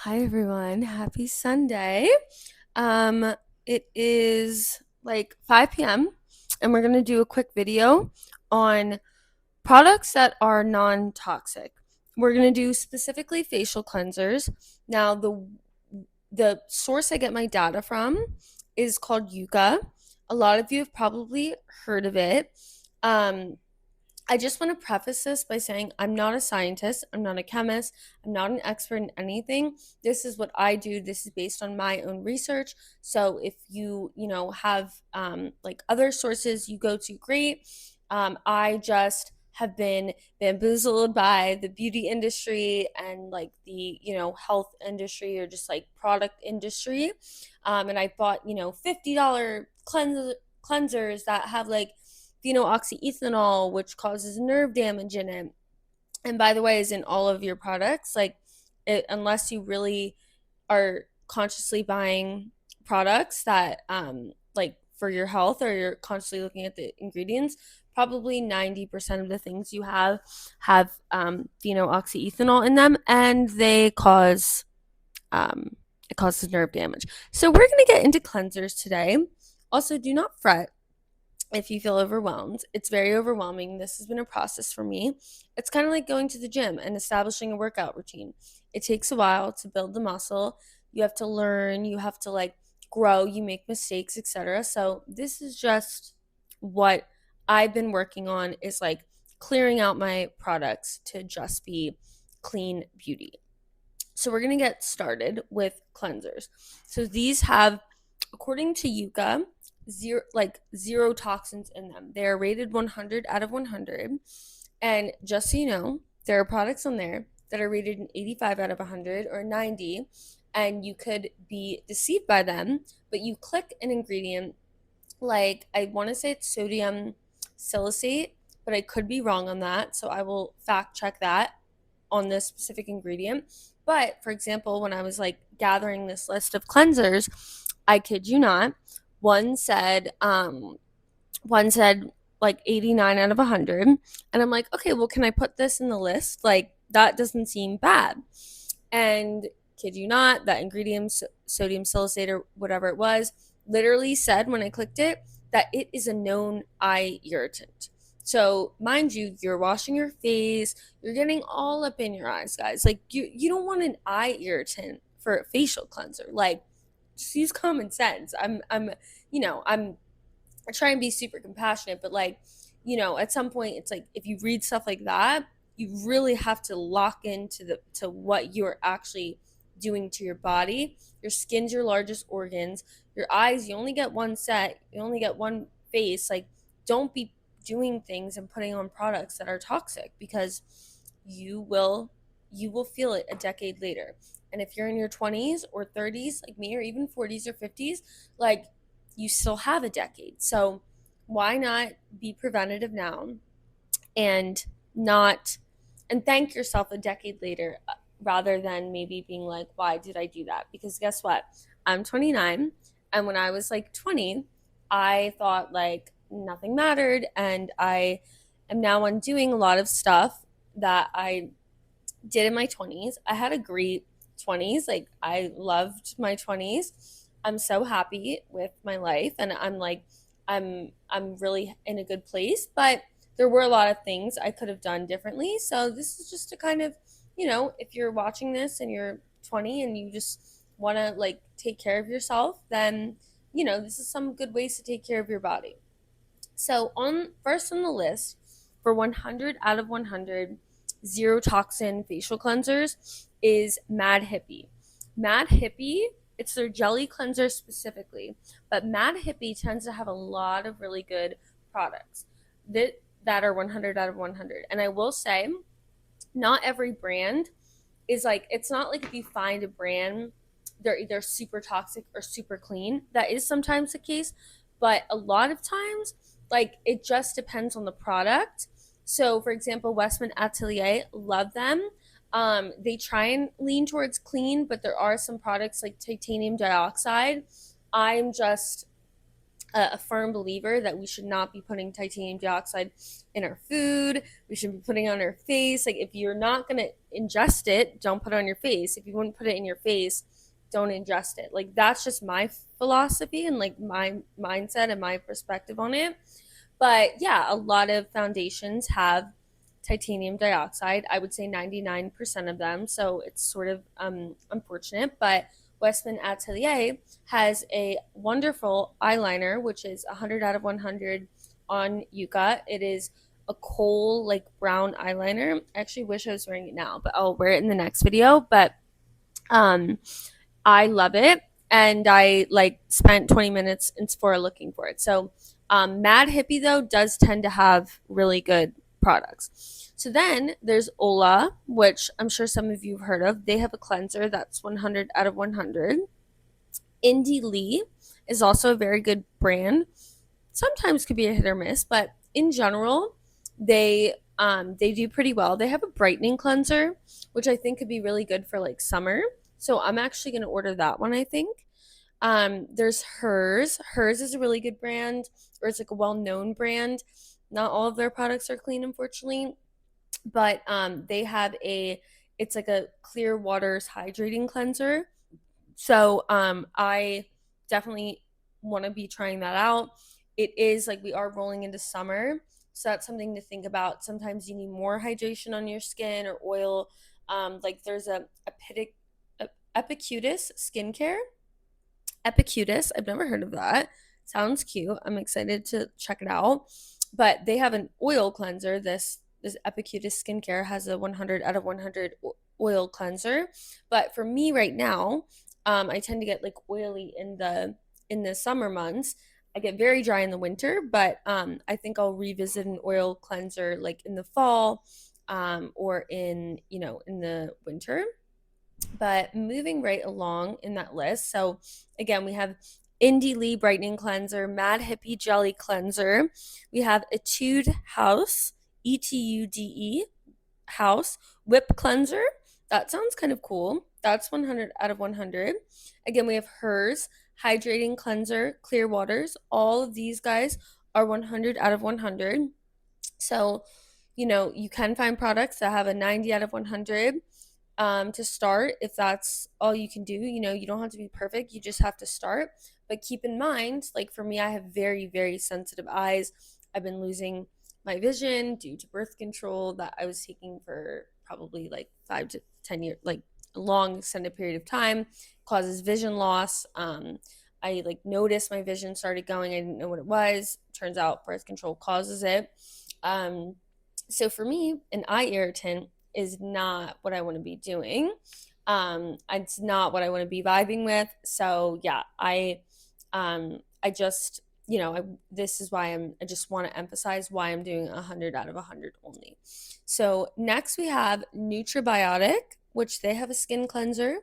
Hi everyone, happy Sunday. Um, it is like 5 p.m. and we're gonna do a quick video on products that are non-toxic. We're gonna do specifically facial cleansers. Now, the source I get my data from is called Yuka. A lot of you have probably heard of it. Um, I just want to preface this by saying I'm not a scientist, I'm not a chemist, I'm not an expert in anything. This is what I do. This is based on my own research. So if you have like other sources you go to, great. I just have been bamboozled by the beauty industry and like the health industry or just like product industry. And I bought $50 cleansers that have like phenoxyethanol, which causes nerve damage in it. And by the way, is in all of your products. Like, unless you really are consciously buying products that, like for your health, or you're constantly looking at the ingredients, probably 90% of the things you have phenoxyethanol in them, and they cause it causes nerve damage. So we're gonna get into cleansers today. Also, do not fret if you feel overwhelmed. It's very overwhelming. This has been a process for me. It's kind of like going to the gym and establishing a workout routine. It takes a while to build the muscle. You have to learn, you have to like grow, you make mistakes, etc. So, this is just what I've been working on, is like clearing out my products to just be clean beauty. So we're going to get started with cleansers. So these have, according to Yuka, zero toxins in them. They are rated 100 out of 100. And just so you know, there are products on there that are rated an 85 out of 100 or 90, and you could be deceived by them. But you click an ingredient, like I want to say it's sodium silicate, but I could be wrong on that. So I will fact check that on this specific ingredient. But for example, when I was like gathering this list of cleansers, I kid you not, one said one said like 89 out of 100, and I'm like, okay, well, can I put this in the list? Like, that doesn't seem bad. And kid you not, that ingredient, sodium silicate or whatever it was, literally said when I clicked it that it is a known eye irritant. So mind you, you're washing your face, you're getting all up in your eyes, guys. Like, you don't want an eye irritant for a facial cleanser. Like, just use common sense. I'm I try and be super compassionate, but like, at some point it's like if you read stuff like that, you really have to lock into the to what you're actually doing to your body. Your skin's your largest organs. Your eyes, you only get one set, you only get one face. Like, don't be doing things and putting on products that are toxic, because you will feel it a decade later. And if you're in your 20s or 30s like me, or even 40s or 50s, like, you still have a decade. So why not be preventative now and not and thank yourself a decade later, rather than maybe being like, why did I do that? Because guess what? I'm 29, and when I was like 20, I thought like nothing mattered, and I am now undoing a lot of stuff that I did in my 20s. I had a great 20s. Like, I loved my 20s. I'm so happy with my life, and I'm really in a good place, but there were a lot of things I could have done differently. So this is just to kind of, if you're watching this and you're 20 and you just want to like take care of yourself, then this is some good ways to take care of your body. So, on first on the list for 100 out of 100 zero toxin facial cleansers is Mad Hippie. Mad Hippie, it's their jelly cleanser specifically, but Mad Hippie tends to have a lot of really good products that are 100 out of 100. And I will say, not every brand is like, it's not like if you find a brand, they're either super toxic or super clean. That is sometimes the case, but a lot of times, like, it just depends on the product. So, for example, Westman Atelier, love them. They try and lean towards clean, but there are some products like titanium dioxide. I'm just a firm believer that we should not be putting titanium dioxide in our food. We should be putting it on our face. Like, if you're not going to ingest it, don't put it on your face. If you wouldn't put it in your face, don't ingest it. Like, that's just my philosophy and like my mindset and my perspective on it. But yeah, a lot of foundations have titanium dioxide. I would say 99% of them. So it's sort of unfortunate. But Westman Atelier has a wonderful eyeliner, which is 100 out of 100 on Yuka. It is a coal, like brown eyeliner. I actually wish I was wearing it now, but I'll wear it in the next video. But um, I love it. And I like spent 20 minutes in Sephora looking for it. So Mad Hippie though does tend to have really good products. So then there's Ola, which I'm sure some of you have heard of. They have a cleanser that's 100 out of 100. Indie Lee is also a very good brand. Sometimes could be a hit or miss, but in general, they do pretty well. They have a brightening cleanser, which I think could be really good for like summer. So I'm actually going to order that one, I think. There's Hers. Hers is a really good brand, or it's like a well-known brand. Not all of their products are clean, unfortunately, but they have it's like a clear waters hydrating cleanser. So I definitely want to be trying that out. It is like we are rolling into summer, so that's something to think about. Sometimes you need more hydration on your skin or oil. Like there's a Epicutis skincare. Epicutis, I've never heard of that. Sounds cute. I'm excited to check it out. But they have an oil cleanser. This Epicutis skincare has a 100 out of 100 oil cleanser. But for me right now, I tend to get like oily in the summer months. I get very dry in the winter, but I think I'll revisit an oil cleanser like in the fall, or in in the winter. But moving right along in that list, so again, we have Indie Lee Brightening Cleanser, Mad Hippie Jelly Cleanser. We have Etude House, Etude House Whip Cleanser. That sounds kind of cool. That's 100 out of 100. Again, we have Hers Hydrating Cleanser, Clear Waters. All of these guys are 100 out of 100. So, you can find products that have a 90 out of 100 to start, if that's all you can do. You don't have to be perfect, you just have to start. But keep in mind, like for me, I have very, very sensitive eyes. I've been losing my vision due to birth control that I was taking for probably like 5 to 10 years, like a long extended period of time. Causes vision loss. I like noticed my vision started going. I didn't know what it was. Turns out birth control causes it. um so for me, an eye irritant is not what I want to be doing. It's not what I want to be vibing with. So yeah, I just, this is why I just want to emphasize why I'm doing 100 out of 100 only. So next we have Nutribiotic, which they have a skin cleanser,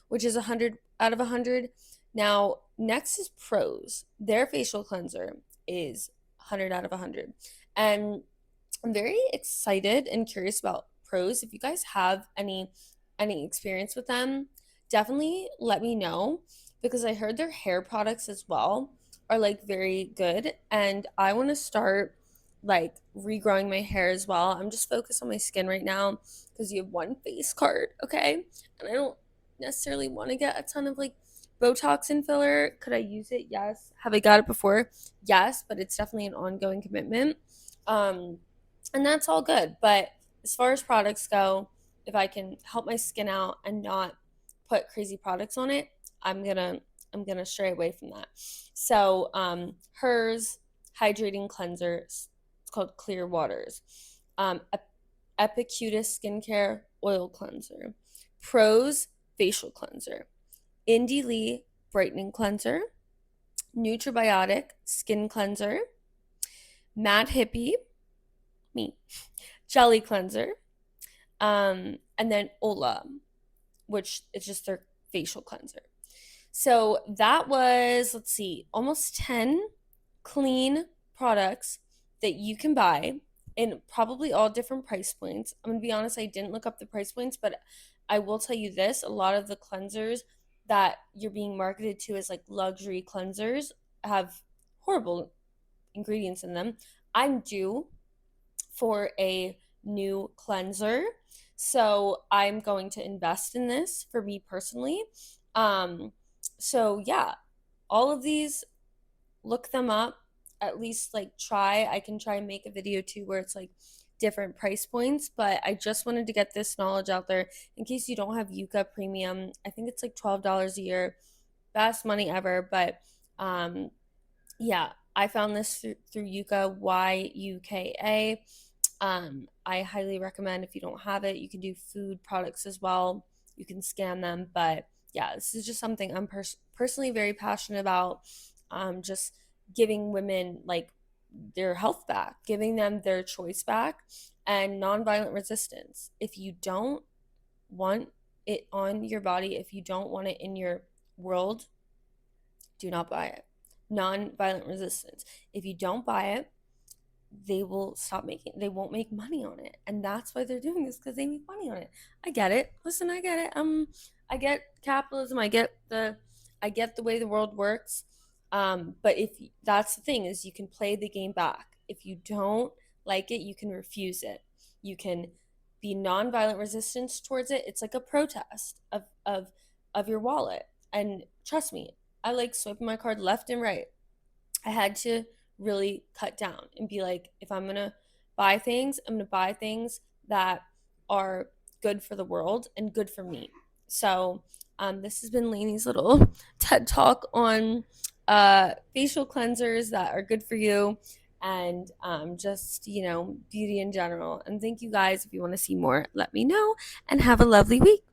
which is 100 out of 100. Now, next is Pros. Their facial cleanser is 100 out of 100. And I'm very excited and curious about Pros. If you guys have any experience with them, definitely let me know, because I heard their hair products as well are like very good, and I want to start like regrowing my hair as well. I'm just focused on my skin right now because you have one face card, okay? And I don't necessarily want to get a ton of like Botox and filler. Could I use it? Yes. Have I got it before? Yes, but it's definitely an ongoing commitment. Um, and that's all good. But as far as products go, if I can help my skin out and not put crazy products on it, I'm gonna I'm gonna stray away from that. So hers hydrating cleanser, it's called Clear Waters. Epicutis skincare oil cleanser. Pros facial cleanser. Indie Lee brightening cleanser. Nutribiotic skin cleanser. Mad Hippie, me, jelly cleanser. And then Ola, which is just their facial cleanser. So that was, let's see, almost 10 clean products that you can buy in probably all different price points. I'm gonna be honest, I didn't look up the price points, but I will tell you this: a lot of the cleansers that you're being marketed to as like luxury cleansers have horrible ingredients in them. I'm due for a new cleanser. So I'm going to invest in this for me personally. Um, so yeah, all of these, look them up. At least like try. I can try and make a video too where it's like different price points, but I just wanted to get this knowledge out there in case you don't have Yuka Premium. I think it's like $12 a year. Best money ever, but yeah, I found this through Yuka, Yuka. I highly recommend if you don't have it, you can do food products as well. You can scan them, but yeah, this is just something I'm personally very passionate about. Just giving women like their health back, giving them their choice back, and nonviolent resistance. If you don't want it on your body, if you don't want it in your world, do not buy it. Nonviolent resistance. If you don't buy it, they won't make money on it. And that's why they're doing this, because they make money on it. I get it. Listen, I get it. I get capitalism. I get the way the world works. But if that's the thing, is you can play the game back. If you don't like it, you can refuse it. You can be nonviolent resistance towards it. It's like a protest of your wallet. And trust me, I like swiping my card left and right. I had to really cut down and be like, if I'm gonna buy things, I'm gonna buy things that are good for the world and good for me. So this has been Lainey's little TED talk on facial cleansers that are good for you, and just, beauty in general. And thank you guys. If you want to see more, let me know, and have a lovely week.